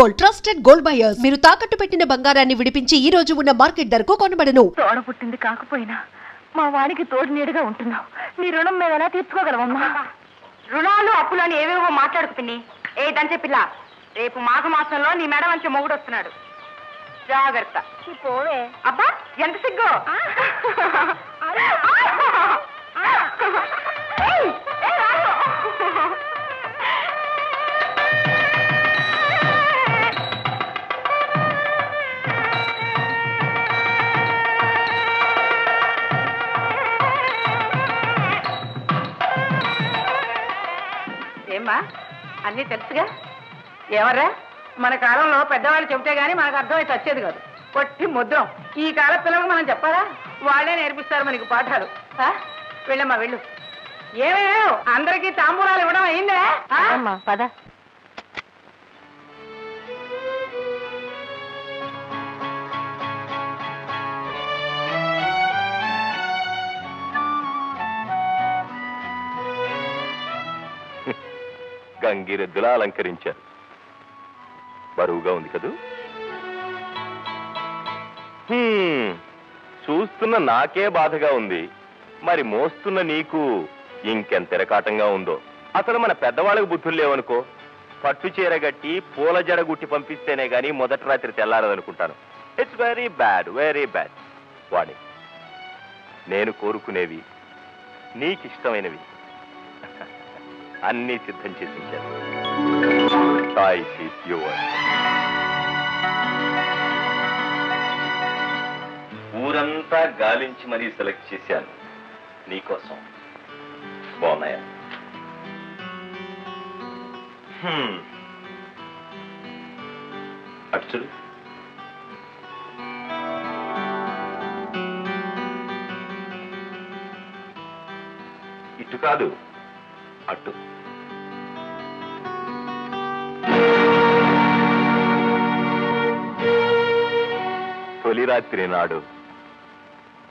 Gold trusted gold buyers. మీరు తాకట్టు పెట్టిన బంగారాన్ని విడిపించి ఈ రోజు ఉన్న మార్కెట్ ధరకు కొనబడను. తోడ పుట్టింది కాకపోయినా మా వాడికి తోడు నీడుగా ఉంటున్నావు. నీ రుణం మేము ఎలా తీర్చుకోగలవమ్మా? రుణాలు అప్పులు అని ఏవేవో మాట్లాడుకు పిన్ని. ఏదని చెప్పిల్ల, రేపు మాఘమాసంలో నీ మేడ మంచి మొగుడు వస్తున్నాడు. జాగ్రత్త. పోవే. అబ్బా ఎంత సిగ్గు. ఏమ్మా అన్నీ తెలుసుగా? ఎవరా మన కాలంలో పెద్దవాళ్ళు చెబితే గానీ మనకు అర్థమైతే వచ్చేది కాదు. కొట్టి ముద్రం. ఈ కాల పిల్లలకు మనం చెప్పాలా? వాళ్ళే నేర్పిస్తారు మనకి పాఠాలు. వెళ్ళమ్మా వెళ్ళు. ఏమేమో అందరికీ తాంబూలాలు ఇవ్వడం అయిందే? పద. గంగిరెద్దులా అలంకరించారు. బరువుగా ఉంది కదూ? చూస్తున్న నాకే బాధగా ఉంది, మరి మోస్తున్న నీకు ఇంకెంత ఎరకాటంగా ఉందో. అసలు మన పెద్దవాళ్ళకు బుద్ధులు లేవనుకో. పట్టు చీర గట్టి పూల జడ గుట్టి పంపిస్తేనే గాని మొదటి రాత్రి తెల్లారదనుకుంటాను. It's very bad, very bad. Vani, నేను కోరుకునేవి నీకిష్టమైనవి అన్నీ సిద్ధం చేసి ఉంచాను. ఊరంతా గాలించి మరీ సెలెక్ట్ చేశాను నీకోసం. బాగున్నాయా? అటు ఇటు కాదు, అటు. తొలి రాత్రి నాడు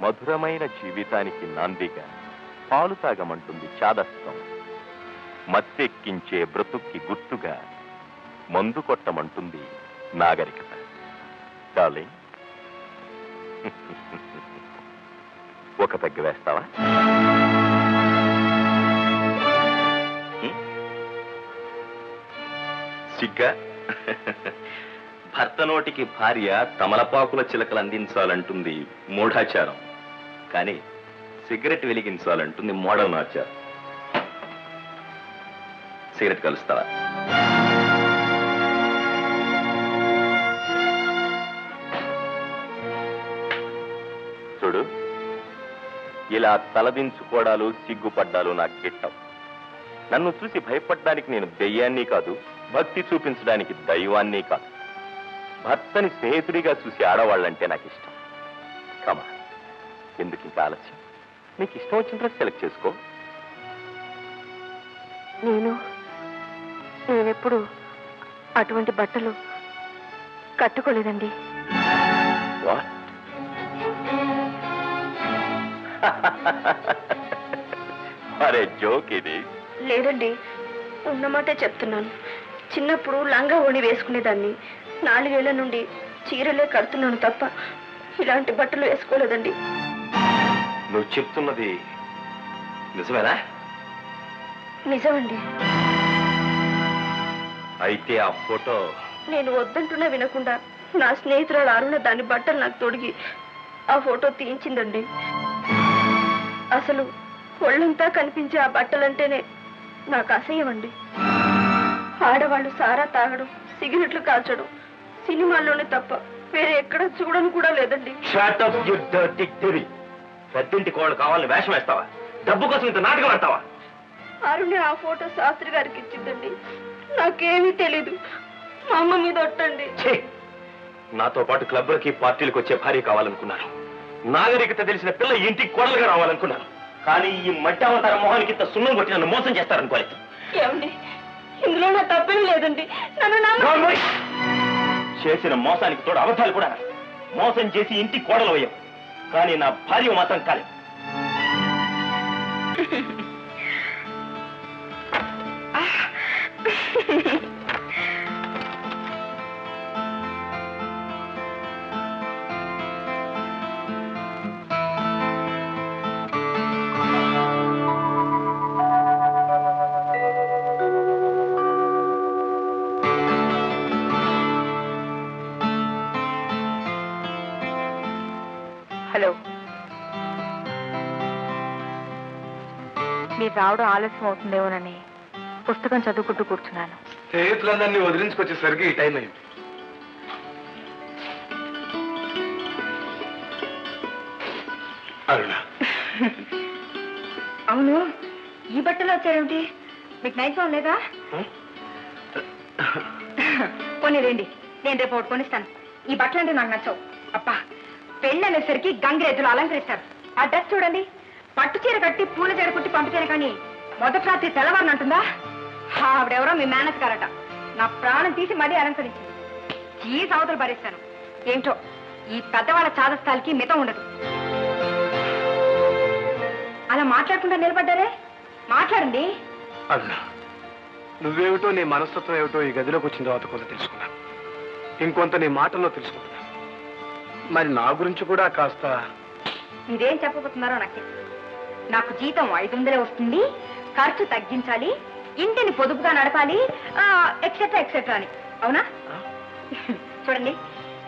మధురమైన జీవితానికి నాందిగా పాలు తాగమంటుంది చాదస్తం. మత్తెక్కించే బ్రతుక్కి గుర్తుగా మందు కొట్టమంటుంది నాగరికత. డార్లింగ్, ఒక పెగ్గ వేస్తావా? సిగ్గా? భర్త నోటికి భార్య తమలపాకుల చిలకలు అందించాలంటుంది మూఢాచారం, కానీ సిగరెట్ వెలిగించాలంటుంది మోడర్న్ ఆచారం. సిగరెట్ కలుస్తావా? చూడు, ఇలా తలదించుకోవడాలు సిగ్గుపడ్డాలు నాకు గిట్టం. నన్ను చూసి భయపడ్డానికి నేను దెయ్యాన్ని కాదు, భక్తి చూపించడానికి దైవాన్ని కాదు. భర్తని స్నేహితుడిగా చూసి ఆడవాళ్ళంటే నాకు ఇష్టం. కమా, ఎందుకు ఇంకా ఆలస్యం? నీకు ఇష్టం వచ్చిన డ్రెస్ సెలెక్ట్ చేసుకో. నేనెప్పుడు అటువంటి బట్టలు కట్టుకోలేదండి. మరే జోక్ ఇది? లేదండి, ఉన్నమాటే చెప్తున్నాను. చిన్నప్పుడు లంగా ఓణి వేసుకునేదాన్ని. 4 ఏళ్ల నుండి చీరలే కడుతున్నాను తప్ప ఇలాంటి బట్టలు వేసుకోలేదండి. నువ్వు చెప్తున్నది నిజమేనా? నిజమండి. అయితే ఆ ఫోటో? నేను వద్దంటున్నా వినకుండా నా స్నేహితురాలు అరుణ దాని బట్టలు నాకు తొడిగి ఆ ఫోటో తీయించిందండి. అసలు ఒళ్ళంతా కనిపించే ఆ బట్టలంటేనే నాకు అసహ్యమండి. ఆడవాళ్ళు సారా తాగడం, సిగరెట్లు కాల్చడం సినిమాల్లోనే తప్ప వేరే ఎక్కడ చూడను కూడా లేదండి. పెద్దింటి కోళ్ళు కావాలని వేషం వేస్తావా? డబ్బు కోసం ఇంత నాటకం ఆడతావా? అరుణ్ ఆ ఫోటో శాస్త్రి గారికి ఇచ్చిందండి. నాకేమీ తెలీదు. మా అమ్మ మీద ఒట్టండి. నాతో పాటు క్లబ్లకి పార్టీలకు వచ్చే భార్య కావాలనుకున్నాను. నాగరికత తెలిసిన పిల్ల ఇంటికి కోడలుగా రావాలనుకున్నాను. కానీ ఈ మట్టి అవతార మొహానికి ఇంత సున్నం కొట్టి నన్ను మోసం చేస్తారనుకోలేదు. ఏమండి, ఇందులో నా తప్పేం లేదండి. నన్ను చేసిన మోసానికి తోడు అబద్ధాలు కూడా. మోసం చేసి ఇంటికి కోడలు అయ్యావు, కానీ నా భార్య మాత్రం కాలేదు. హలో, మీరు రావడం ఆలస్యం అవుతుందేమోనని పుస్తకం చదువుకుంటూ కూర్చున్నాను. స్నేహితులందరినీ వదిలించుకొచ్చేసరికి ఈ టైం అయింది. అరుణ, అవును, ఈ బట్టలు వచ్చారేమిటి? మీకు నైట్ గౌన్ లేదా? కొన్ని రండి, నేను రేపు ఒకటి కొనిస్తాను. ఈ బట్టలు అంటే నాకు నచ్చవు. అబ్బా, పెళ్ళి అనేసరికి గంగిరెద్దులు అలంకరిస్తారు. ఆ డ్రెస్ చూడండి, పట్టు చీర కట్టి పూల చీర కుట్టి పంపితేనే కానీ మొదటి రాత్రి తెల్లవారిని అంటుందా? ఆవిడెవరో మీ మేనేజ్ గారట. నా ప్రాణం తీసి మరీ అలంకరించింది. ఈ సవతలు భరిస్తాను. ఏంటో ఈ పెద్దవాళ్ళ చాదస్తాలకి మితం ఉండదు. అలా మాట్లాడకుండా నిలబడ్డారే, మాట్లాడండి. అరుణ, నువ్వేమిటో నీ మనస్తత్వం ఏమిటో ఈ గదిలోకి వచ్చిన తర్వాత కొంత తెలుసుకున్నాను. ఇంకొంత నీ మాటల్లో తెలుసుకుంటున్నాను. మరి నా గురించి కూడా కాస్త. మీరేం చెప్పబోతున్నారో నాకు తెలుసు. నాకు జీతం 500 వస్తుంది, ఖర్చు తగ్గించాలి, ఇంటిని పొదుపుగా నడపాలి, ఎక్సెట్రా ఎక్సెట్రా అని. అవునా? చూడండి,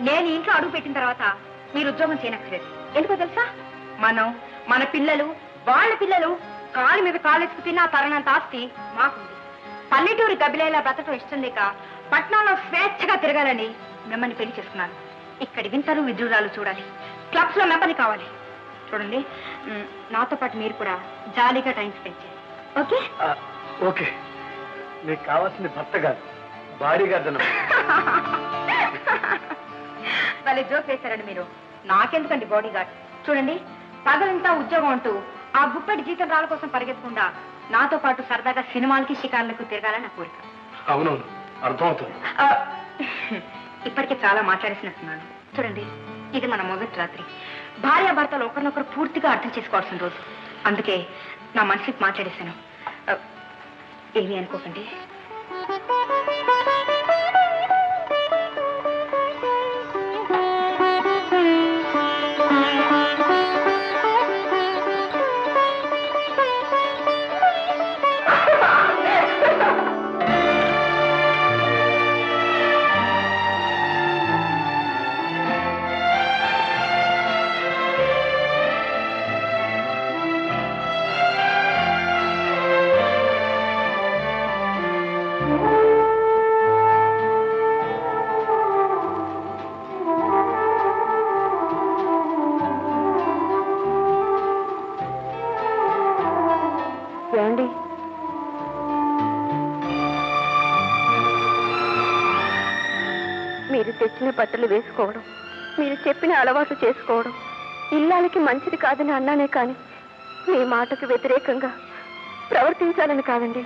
నేను ఇంట్లో అడుగు పెట్టిన తర్వాత మీరు ఉద్యోగం చేయనక్కర్లేదు. ఎందుకో తెలుసా? మన పిల్లలు, వాళ్ళ పిల్లలు కాలు మీద కాలేసుకు తిన్న తరణంత ఆస్తి మాకుంది. పల్లెటూరి గబిలేలా బ్రతకడం ఇష్టం లేక పట్నంలో స్వేచ్ఛగా తిరగాలని మిమ్మల్ని పెళ్లి చేసుకున్నాను. ఇక్కడి వింతలు విద్యురాలు చూడాలి, క్లబ్స్ లో మెప్పని కావాలి. చూడండి, నాతో పాటు మీరు కూడా జాలీగా టైం స్పెండ్ చేయాలి. ఓకే? ఓకే. నీకు కావాల్సింది భర్త కాదు, భారీ గార్డెన్. వాళ్ళే జోక్ వేశారండి మీరు. నాకెందుకండి బాడీ గార్డ్? చూడండి, పగలంతా ఉద్యోగం అంటూ ఆ గుప్పటి జీతం రాళ్ళ కోసం పరిగెత్తకుండా నాతో పాటు సరదాగా సినిమాలకి షికార్లకు తిరగాలని నా కోరిక. అవునవును, అర్థమవుతుంది. ఇప్పటికే చాలా మాట్లాడేసినట్టున్నాను. చూడండి, ఇది మన మొదటి రాత్రి. భార్యాభర్తలు ఒకరినొకరు పూర్తిగా అర్థం చేసుకోవాల్సిన రోజు. అందుకే నా మనసుకి మాట్లాడేశాను. ఏమీ అనుకోకండి. ఏమండి, మీరు తెచ్చిన బట్టలు వేసుకోవడం, మీరు చెప్పిన అలవాట్లు చేసుకోవడం ఇల్లాలకి మంచిది కాదని అన్నానే కానీ మీ మాటకు వ్యతిరేకంగా ప్రవర్తించాలని కాదండి.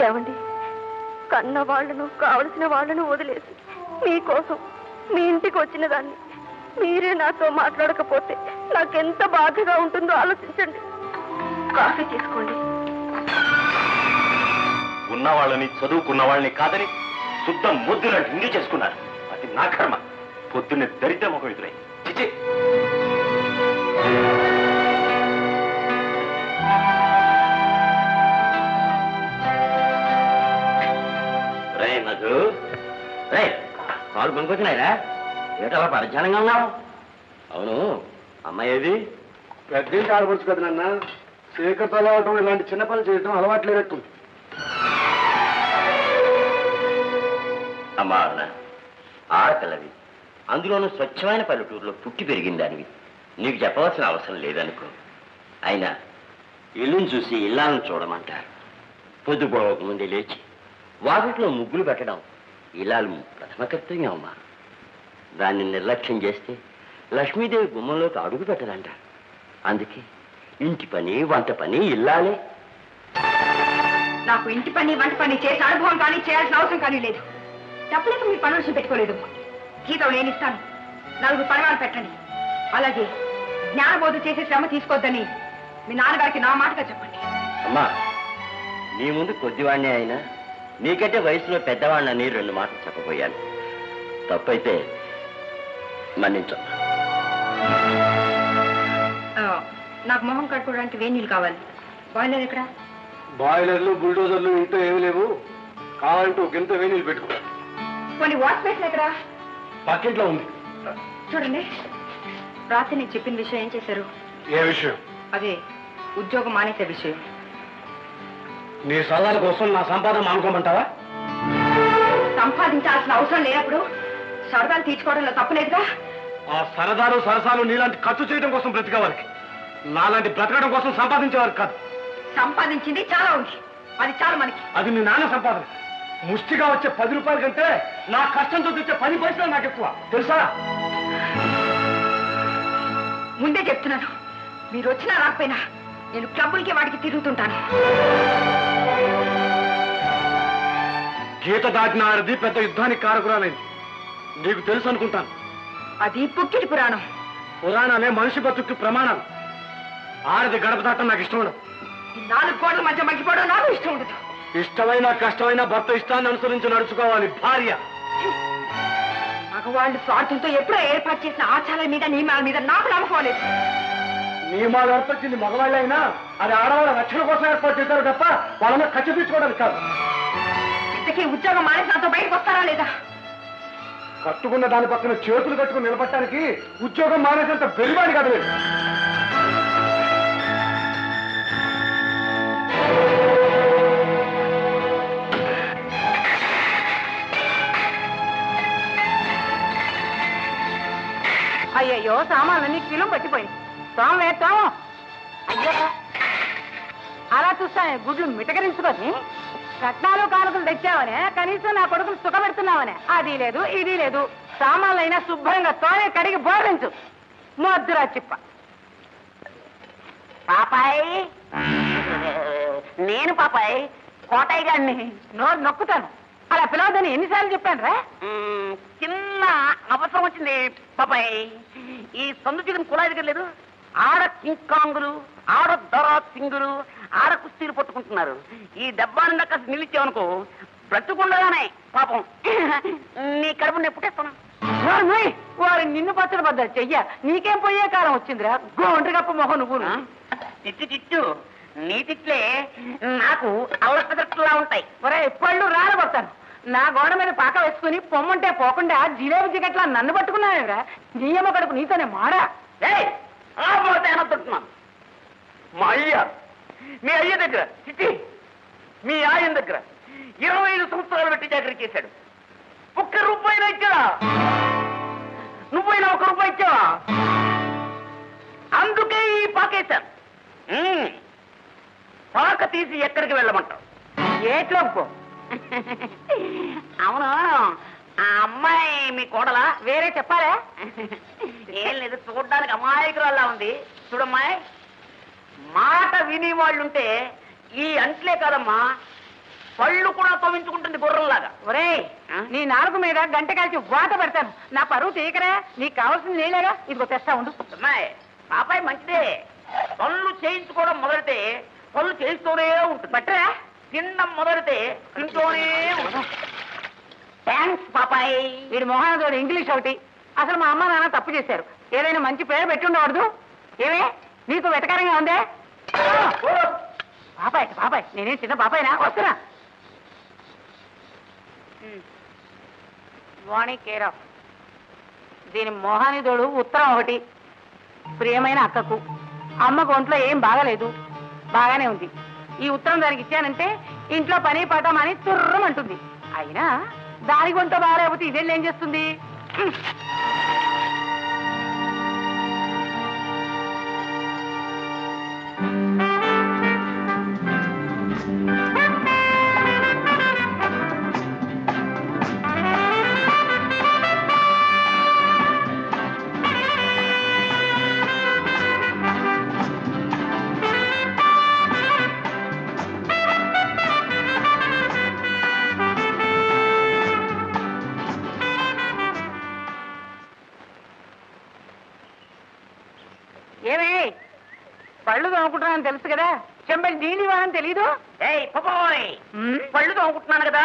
ఏమండి, కన్న వాళ్లను, కావలసిన వాళ్లను వదిలేసి మీకోసం మీ ఇంటికి వచ్చిన దాన్ని మీరే నాతో మాట్లాడకపోతే నాకెంత బాధగా ఉంటుందో ఆలోచించండి. కాఫీ తీసుకోండి. ఉన్న వాళ్ళని, చదువుకున్న వాళ్ళని కాదని శుద్ధ ముద్దులంటే ఇండి చేసుకున్నారు. అది నా కర్మ. పొద్దున్నే దరిద్ర ముఖం ఎదురై చిచి. రే మధు, రే కాలు కొనుక్కొచ్చినాయిరా? ఏటలా పరిచయంగా ఉన్నావు? అవును, అమ్మాయి ఏది? పెద్దింటి ఆడపడుచు కదా నాన్న. చీకటి అలవాటం, ఇలాంటి చిన్న పనులు చేయటం అలవాట్లేనట్టుంది. అమ్మా అన్న, ఆడపిల్లవి, అందులోనూ స్వచ్ఛమైన పల్లెటూరులో పుట్టి పెరిగింది దానివి. నీకు చెప్పవలసిన అవసరం లేదనుకో. అయినా ఇల్లుని చూసి ఇల్లాలను చూడమంటారు. పొద్దుపోవక ముందే లేచి వాకిట్లో ముగ్గులు పెట్టడం ఇల్లాలు ప్రథమ కర్తవ్యం అమ్మా. దాన్ని నిర్లక్ష్యం చేస్తే లక్ష్మీదేవి గుమ్మంలోకి అడుగు పెట్టదంటారు. అందుకే ఇంటి పని, వంట పని ఇల్లాలే. నాకు ఇంటి పని, వంట పని చేసే అనుభవం కానీ చేయాల్సిన అవసరం కానీ లేదు. తప్పలేక మీ పనులు విషయం పెట్టుకోలేదు. జీతం నేను ఇస్తాను, 4 పరవాలు పెట్టండి. అలాగే జ్ఞానబోధ చేసే శ్రమ తీసుకోవద్దని మీ నాన్నగారికి నా మాటగా చెప్పండి. అమ్మా, నీ ముందు కొద్దివాణ్ణే అయినా నీకంటే వయసులో పెద్దవాణ్ణని 2 మాటలు చెప్పబోయాను. తప్పైతే మన్నించమ్మా. నాకు మొహం కట్టుకోవడానికి వేణీళ్ళు కావాలి. బాయిలర్ ఎక్కడ? బాయిలర్లు, బుల్డోజర్లు ఇంట్లో ఏమి లేవు. కావాలంటే ఒక గింత వేణీళ్ళు పెట్టుకో. కొన్ని వాష్ బేసిన్ ఎక్కడ? పక్కింట్లో ఉంది. చూడండి, రాత్రి నేను చెప్పిన విషయం ఏం చేశారు? ఏ విషయం? అదే ఉద్యోగం మానేసే విషయం. నీ సలహాల కోసం నా సంపాదన మానుకోమంటావా? సంపాదించాల్సిన అవసరం లేనప్పుడు సరదాలు తీర్చుకోవడంలో తప్పులేదుగా. ఆ సరదాలు సరసాలు నీలాంటి ఖర్చు చేయడం కోసం బ్రతికేవారికి, నాలాంటి బ్రతకడం కోసం సంపాదించేవారు కాదు. సంపాదించింది చాలా ఉంది, అది చాలు మనకి. అది నీ నాన్న సంపాదన. ముష్టిగా వచ్చే 10 రూపాయల కంటే నా కష్టంతో తెచ్చే 10 పైసలు నాకు ఎక్కువ, తెలుసా? ముందే చెప్తున్నాను, మీరు వచ్చినా రాకపోయినా నేను క్లబ్బులకి వాడికి తిరుగుతుంటాను. గీత దాటిన ఆడది పెద్ద యుద్ధానికి కారకురాలైంది, నీకు తెలుసు అనుకుంటాను. అది పుక్కిటి పురాణం. పురాణాలే మనిషి బతుక్కి ప్రమాణాలు. ఆడది గడప దాటం నాకు ఇష్టం ఉండదు. ఈ 4 గోడల మధ్య మగ్గిపోవడం నాకు ఇష్టం ఉండదు. ఇష్టమైన కష్టమైన భర్త ఇష్టాన్ని అనుసరించి నడుచుకోవాలి భార్య. మగవాళ్ళు స్వార్థంతో ఎప్పుడో ఏర్పాటు చేసిన ఆచారాల మీద నియమాల మీద నాకు నమ్మకం లేదు. నియమాలు ఏర్పరిచింది మగవాళ్ళైనా అది ఆడవాళ్ళ రక్షణ కోసం ఏర్పాటు చేశారు తప్ప వాళ్ళ ఖర్చు తీర్చుకోవడానికి కాదు. ఇంతకీ ఉద్యోగం మానేసి నాతో బయటకు వస్తారా లేదా? కట్టుకున్న దాని పక్కన చేతులు కట్టుకుని నిలబట్టడానికి ఉద్యోగం మానేసేంత బెరివాడి కాదు లేదు. అయ్యయ్యో, సామాన్లన్నీ కిలో పట్టిపోయింది. తోమేస్తాం. అయ్యో, అలా చూస్తానే గుడ్లు మిటకరించుకొని కట్నాలు కానుకలు తెచ్చావనే, కనీసం నా కొడుకులు సుఖపెడుతున్నావనే. అది లేదు ఇది లేదు. సామాన్లైనా శుభ్రంగా తోనే కడిగి బోధించు. మొద్దురా చిప్ప. పాపాయ్, నేను పాపాయ్ కోటయ్య గారిని. నోరు నొక్కుతాను. అలా పిలవద్దని ఎన్నిసార్లు చెప్పాను రా? చిన్న అవసరం వచ్చింది పాపాయ్. ఈ సందు చికెన్ కుళాయి దగ్గర లేదు, ఆడ కింకాంగులు, ఆడ దొరా సింగులు, ఆడ కుస్తీలు పట్టుకుంటున్నారు. ఈ డబ్బాని కాస్త నిలిచావనుకో బ్రతుకుండగానే పాపం నీ కడుపు నేను పుట్టేస్తాను. వారు నిన్ను పచ్చడి పడ్డా చెయ్య. నీకేం పోయే కాలం వచ్చిందిరా గోండ్రి గప్ప మొహం నువ్వు. తిట్టు తిట్టు, నీ తిట్లే నాకు అల్లపెదట్లా ఉంటాయి. ఒరే పళ్ళు రాలబడతాను. నా గోడ మీద పాక వేసుకుని పొమ్మంటే పోకుండా జిలేబీ జిగట్లా నన్ను పట్టుకున్నావురా. నీ అమ్మ కడుపు నీతోనే మారా. అనొద్దుంటున్నాను. మా అయ్య, మీ అయ్య దగ్గర చిట్టి, మీ ఆయన దగ్గర 25 సంవత్సరాలు పెట్టి చాకరీ చేశాడు. 1 రూపాయి ఇచ్చాడా? నువ్వైనా 1 రూపాయి ఇచ్చావా? అందుకే ఈ పాకేశాను. పాక తీసి ఎక్కడికి వెళ్ళమంటావు? ఏట్లో పో. అవును, ఆ అమ్మాయి మీ కోడలా? వేరే చెప్పాలా? ఏం లేదు, చూడ్డానికి అమాయకురాల్లా ఉంది. చూడమ్మాయి, మాట విని వాళ్ళుంటే ఈ అంట్లే కాదమ్మా, పళ్ళు కూడా తోమించుకుంటుంది గుర్రంలాగా. ఒరే, నీ నాలుగు మీద గంట కాల్చి వాత పెడతాను. నా పరువు తీయకరా. నీకు కావాల్సింది నేనేగా. ఇదిగో తెస్తా ఉండు. అమ్మాయి, పాపాయి మంచిదే. పళ్ళు చేయించుకోవడం మొదలైతే పళ్ళు చేయిస్తూనే ఉంటుంది. బట్టరా? తినడం మొదలైతే తింటూనే ఉంటుంది. థ్యాంక్స్ పాపాయి. వీడి మొహానతోడు ఇంగ్లీష్ ఒకటి. అసలు మా అమ్మ నాన్న తప్పు చేశారు. ఏదైనా మంచి పేరు పెట్టి ఉండవద్దు. ఏమే నీకు వెటకారంగా ఉందే? బాబాయ్ బాబాయ్, నేనేం చిన్న బాబాయ్నా? వస్తున్నా. వాణి కేర్ ఆఫ్. దీని మొహానితోడు ఉత్తరం ఒకటి. ప్రియమైన అక్కకు, అమ్మకు ఒంట్లో ఏం బాగాలేదు, బాగానే ఉంది. ఈ ఉత్తరం దానికి ఇచ్చానంటే ఇంట్లో పని పడమని తుర్రమంటుంది. అయినా దానికి ఒంట్లో బాగాలేకపోతే ఇదేళ్ళు ఏం చేస్తుంది? ఏమే పళ్ళు తోముకుంటున్నానని తెలుసు కదా, చెంబడి నీళ్ళు ఇవ్వాలని తెలీదు? ఏయ్ పాపాయ్, పళ్ళు తోముకుంటున్నాను కదా,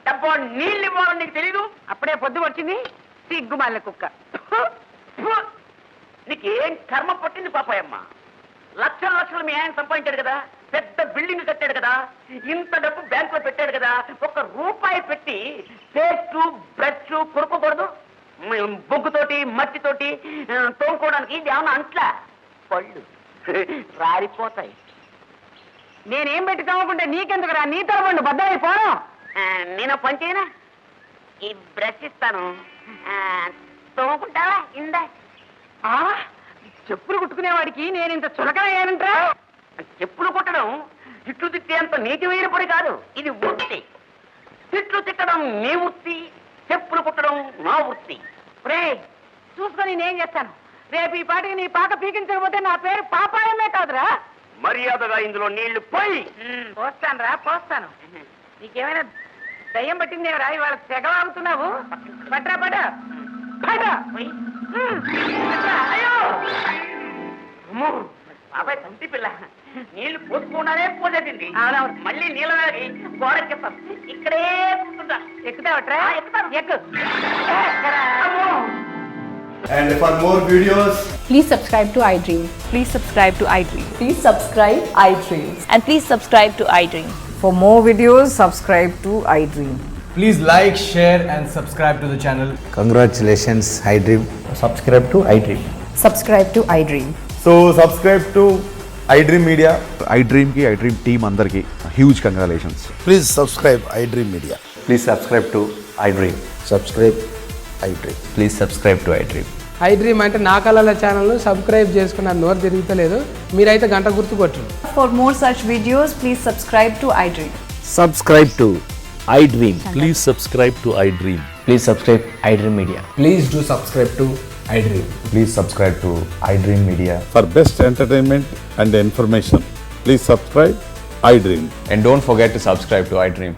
డబ్బా నీళ్ళు ఇవ్వాలని నీకు తెలీదు? అప్పుడే పొద్దు వచ్చింది సిగ్గుమాల కుక్క. నీకేం కర్మ పట్టింది పాపాయమ్మ? లక్షల లక్షలు మీ ఆయన సంపాదించాడు కదా, పెద్ద బిల్డింగ్ కట్టాడు కదా, ఇంత డబ్బు బ్యాంక్ లో పెట్టాడు కదా, 1 రూపాయి పెట్టి పేస్టు బ్రష్ కొనుక్కోకూడదు? బొగ్గుతోటి మట్టితోటి తోముకోవడానికి ఇది ఏమన్నా అంట్లా పళ్ళు రారిపోతాయి. నేనేం పెట్టి తవ్వకుంటే నీకెందుకురా? నీ తరవండి బద్దలైపోను. నేను పని చేయనా? ఈ బ్రష్ ఇస్తాను, తోముకుంటావా? ఇందా. చెప్పులు కుట్టుకునేవాడికి నేను ఇంత చులకన అయ్యానంటరా? చెప్పులు కుట్టడం తిట్లు తిట్టేంత నీటి వేయని పని కాదు, ఇది వృత్తి. తిట్లు తిట్టడం నీ వృత్తి, చెప్పులు కుట్టడం నా వృత్తి. రే చూసుకొని నేనేం చేస్తాను? రేపు ఈ పాటికి నీ పాక పీకించకపోతే నా పేరు పాపాయమే కాదురా. మర్యాదగా ఇందులో నీళ్లు పోయి. పోస్తాను రా, పోస్తాను. నీకేమైనా దయ్యం పట్టిందేవరా? ఇవాళ తెగవాగుతున్నావు. పట్రా పట పట. అయ్యో అమ్మో, బాబాయ్ తంటి పిల్ల నీళ్లు పోసుకున్నానే పోసేసింది. మళ్ళీ నీళ్ళ గోడెక్కిస్తాను. ఇక్కడే కూర్చుంటా. ఎక్కుతావట్రా? ఎక్కు. అమ్మో. And for more videos, Please subscribe to iDream. Please subscribe to iDream. Please subscribe iDream. And please subscribe to iDream. For more videos, subscribe to iDream. please like, share, and subscribe to the channel. Congratulations, iDream. Subscribe to iDream. Subscribe to iDream. So subscribe to iDream Media. iDream ki iDream team andarki huge congratulations. Please subscribe iDream Media. Please subscribe to iDream. Subscribe iDream. Please subscribe to iDream. iDream అంటే నా కళల ఛానల్ను subscribe చేసుకున్న నోరు తిరుగుతలేదు. మీరైతే గంట గుర్తు కొట్టు. For more such videos, please subscribe to iDream. Subscribe to iDream. Please subscribe to iDream. Please subscribe iDream Media. Please do subscribe to iDream. Please subscribe to iDream Media. For best entertainment and information, please subscribe iDream. And don't forget to subscribe to iDream.